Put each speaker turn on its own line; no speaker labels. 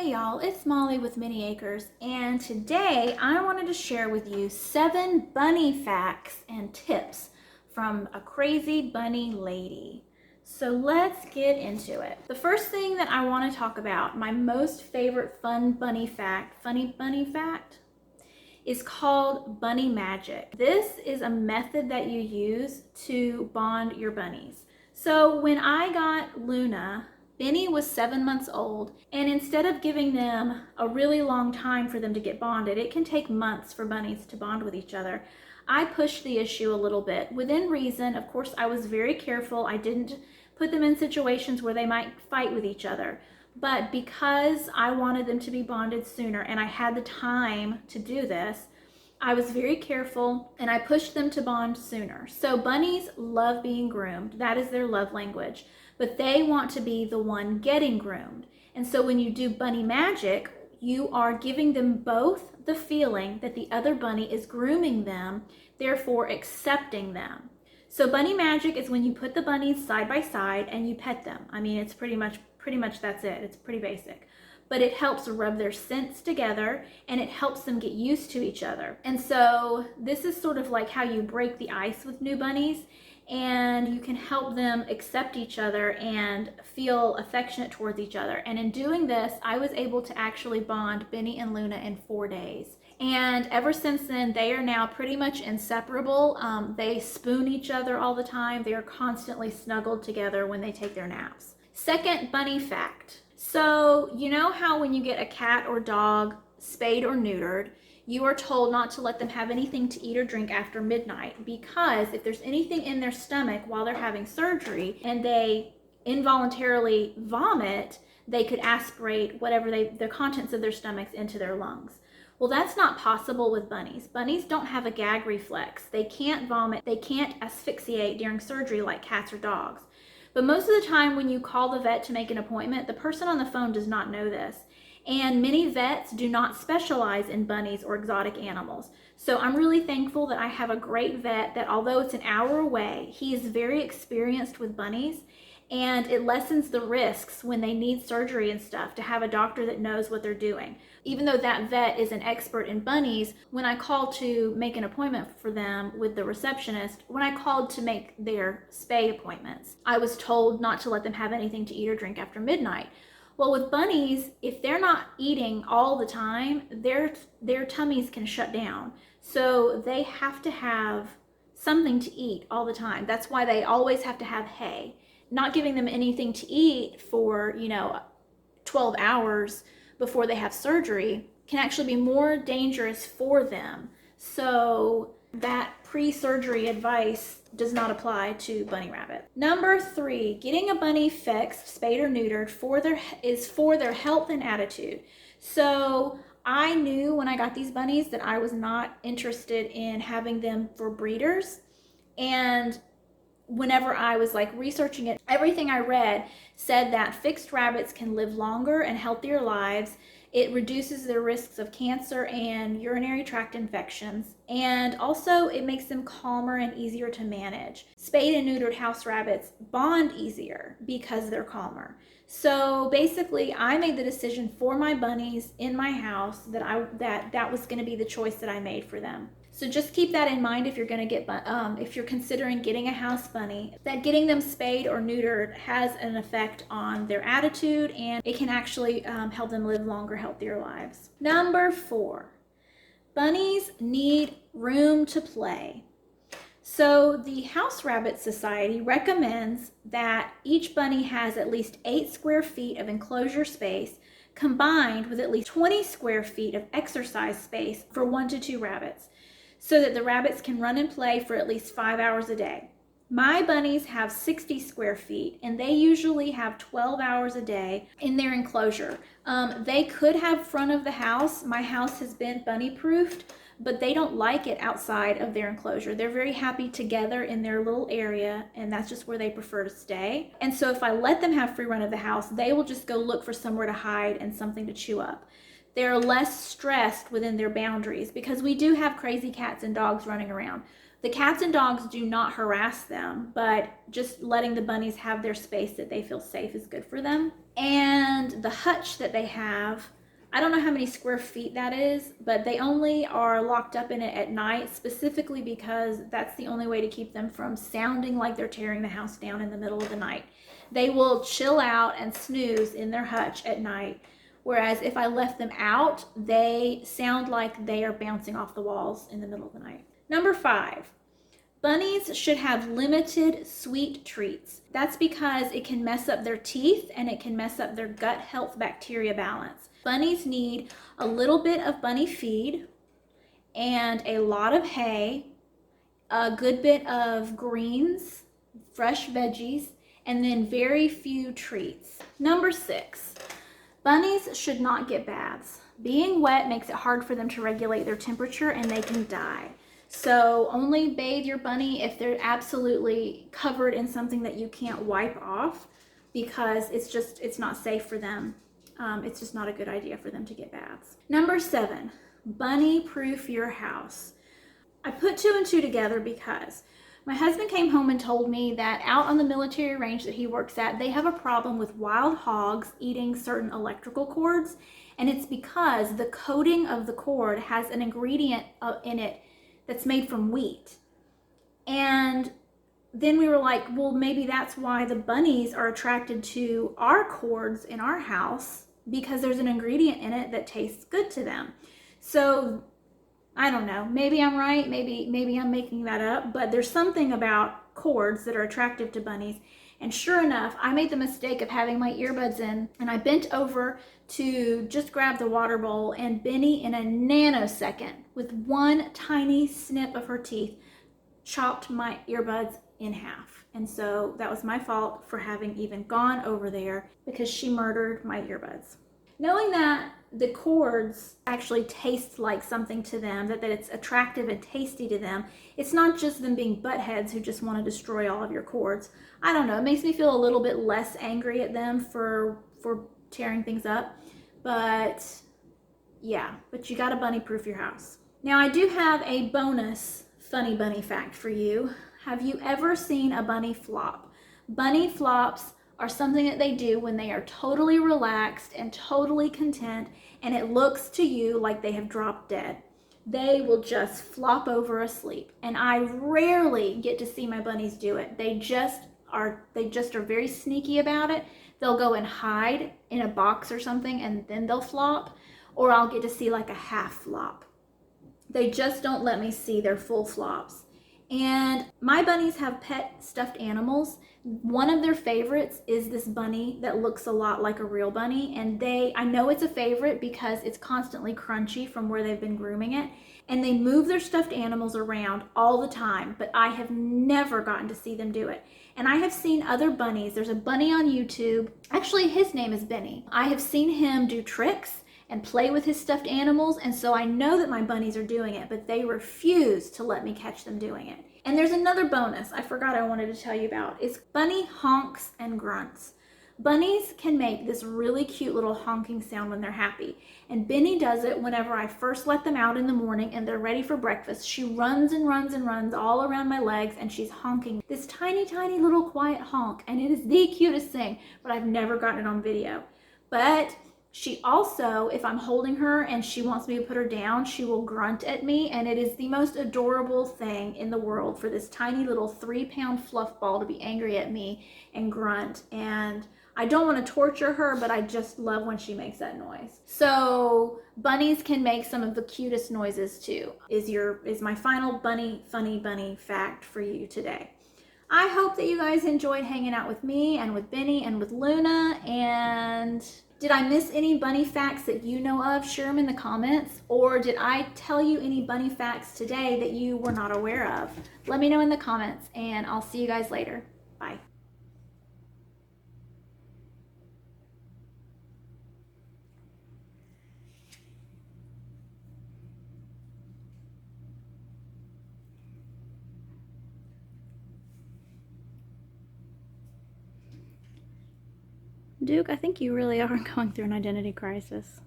Hey y'all, it's Molly with Mini Acres, and today I wanted to share with you 7 bunny facts and tips from a crazy bunny lady. So let's get into it. The first thing that I want to talk about, my most favorite funny bunny fact, is called bunny magic. This is a method that you use to bond your bunnies. So when I got Luna, Benny was 7 months old, and instead of giving them a really long time for them to get bonded, it can take months for bunnies to bond with each other. I pushed the issue a little bit within reason. Of course, I was very careful. I didn't put them in situations where they might fight with each other. But because I wanted them to be bonded sooner and I had the time to do this, I was very careful and I pushed them to bond sooner. So bunnies love being groomed. That is their love language. But they want to be the one getting groomed. And so when you do bunny magic, you are giving them both the feeling that the other bunny is grooming them, therefore accepting them. So bunny magic is when you put the bunnies side by side and you pet them. I mean, it's pretty much that's it. It's pretty basic. But it helps rub their scents together and it helps them get used to each other. And so this is sort of like how you break the ice with new bunnies, and you can help them accept each other and feel affectionate towards each other. And in doing this, I was able to actually bond Benny and Luna in 4 days. And ever since then, they are now pretty much inseparable. They spoon each other all the time. They are constantly snuggled together when they take their naps. Second bunny fact. So you know how when you get a cat or dog spayed or neutered, you are told not to let them have anything to eat or drink after midnight, because if there's anything in their stomach while they're having surgery and they involuntarily vomit, they could aspirate whatever the contents of their stomachs into their lungs. Well, that's not possible with bunnies. Bunnies don't have a gag reflex. They can't vomit, they can't asphyxiate during surgery like cats or dogs. But most of the time when you call the vet to make an appointment, the person on the phone does not know this. And many vets do not specialize in bunnies or exotic animals. So I'm really thankful that I have a great vet that, although it's an hour away, he is very experienced with bunnies, and it lessens the risks when they need surgery and stuff to have a doctor that knows what they're doing. Even though that vet is an expert in bunnies, when I called to make an appointment for them with the receptionist, when I called to make their spay appointments, I was told not to let them have anything to eat or drink after midnight. Well, with bunnies, if they're not eating all the time, their tummies can shut down. So they have to have something to eat all the time. That's why they always have to have hay. Not giving them anything to eat for, 12 hours before they have surgery can actually be more dangerous for them. So that pre-surgery advice does not apply to bunny rabbit. Number 3, getting a bunny fixed, spayed or neutered, is for their health and attitude. So I knew when I got these bunnies that I was not interested in having them for breeders. And whenever I was researching it, everything I read said that fixed rabbits can live longer and healthier lives. It reduces their risks of cancer and urinary tract infections, and also it makes them calmer and easier to manage. Spayed and neutered house rabbits bond easier because they're calmer. So basically, I made the decision for my bunnies in my house that was going to be the choice that I made for them. So just keep that in mind if you're going to if you're considering getting a house bunny, that getting them spayed or neutered has an effect on their attitude, and it can actually help them live longer, healthier lives. Number 4, bunnies need room to play. So the House Rabbit Society recommends that each bunny has at least 8 square feet of enclosure space combined with at least 20 square feet of exercise space for 1 to 2 rabbits, so that the rabbits can run and play for at least 5 hours a day. My bunnies have 60 square feet, and they usually have 12 hours a day in their enclosure. They could have front of the house. My house has been bunny proofed, but they don't like it outside of their enclosure. They're very happy together in their little area, and that's just where they prefer to stay. And so if I let them have free run of the house, they will just go look for somewhere to hide and something to chew up. They're less stressed within their boundaries, because we do have crazy cats and dogs running around. The cats and dogs do not harass them, but just letting the bunnies have their space that they feel safe is good for them. And the hutch that they have I don't know how many square feet that is, but they only are locked up in it at night, specifically because that's the only way to keep them from sounding like they're tearing the house down in the middle of the night. They will chill out and snooze in their hutch at night, whereas if I left them out, they sound like they are bouncing off the walls in the middle of the night. Number 5. Bunnies should have limited sweet treats. That's because it can mess up their teeth and it can mess up their gut health bacteria balance. Bunnies need a little bit of bunny feed and a lot of hay, a good bit of greens, fresh veggies, and then very few treats. Number 6, bunnies should not get baths. Being wet makes it hard for them to regulate their temperature and they can die. So only bathe your bunny if they're absolutely covered in something that you can't wipe off, because it's not safe for them. It's just not a good idea for them to get baths. Number 7, bunny proof your house. I put 2 and 2 together because my husband came home and told me that out on the military range that he works at, they have a problem with wild hogs eating certain electrical cords. And it's because the coating of the cord has an ingredient in it that's made from wheat. And then we were like, well, maybe that's why the bunnies are attracted to our cords in our house, because there's an ingredient in it that tastes good to them. So I don't know, maybe I'm right, maybe I'm making that up, but there's something about cords that are attractive to bunnies. And sure enough, I made the mistake of having my earbuds in, and I bent over to just grab the water bowl, and Benny, in a nanosecond, with one tiny snip of her teeth, chopped my earbuds in half. And so that was my fault for having even gone over there, because she murdered my earbuds. Knowing that the cords actually taste like something to them, that it's attractive and tasty to them, it's not just them being buttheads who just want to destroy all of your cords. I don't know, it makes me feel a little bit less angry at them for tearing things up. But yeah, but you gotta bunny proof your house. Now I do have a bonus funny bunny fact for you. Have you ever seen a bunny flop? Bunny flops are something that they do when they are totally relaxed and totally content, and it looks to you like they have dropped dead. They will just flop over asleep, and I rarely get to see my bunnies do it. They just are very sneaky about it. They'll go and hide in a box or something, and then they'll flop, or I'll get to see like a half flop. They just don't let me see their full flops. And my bunnies have pet stuffed animals. One of their favorites is this bunny that looks a lot like a real bunny, and I know it's a favorite because it's constantly crunchy from where they've been grooming it, and they move their stuffed animals around all the time, but I have never gotten to see them do it. And I have seen other bunnies. There's a bunny on YouTube. Actually, his name is Benny. I have seen him do tricks and play with his stuffed animals, and so I know that my bunnies are doing it, but they refuse to let me catch them doing it. And there's another bonus I forgot I wanted to tell you about. It's bunny honks and grunts. Bunnies can make this really cute little honking sound when they're happy, and Benny does it whenever I first let them out in the morning and they're ready for breakfast. She runs and runs and runs all around my legs, and she's honking this tiny, tiny little quiet honk, and it is the cutest thing, but I've never gotten it on video. But she also, if I'm holding her and she wants me to put her down, she will grunt at me, and it is the most adorable thing in the world for this tiny little 3-pound fluff ball to be angry at me and grunt. And I don't want to torture her, but I just love when she makes that noise. So bunnies can make some of the cutest noises too, is my final funny bunny fact for you today. I hope that you guys enjoyed hanging out with me and with Benny and with Luna. And did I miss any bunny facts that you know of? Share them in the comments. Or did I tell you any bunny facts today that you were not aware of? Let me know in the comments, and I'll see you guys later. Bye. Duke, I think you really are going through an identity crisis.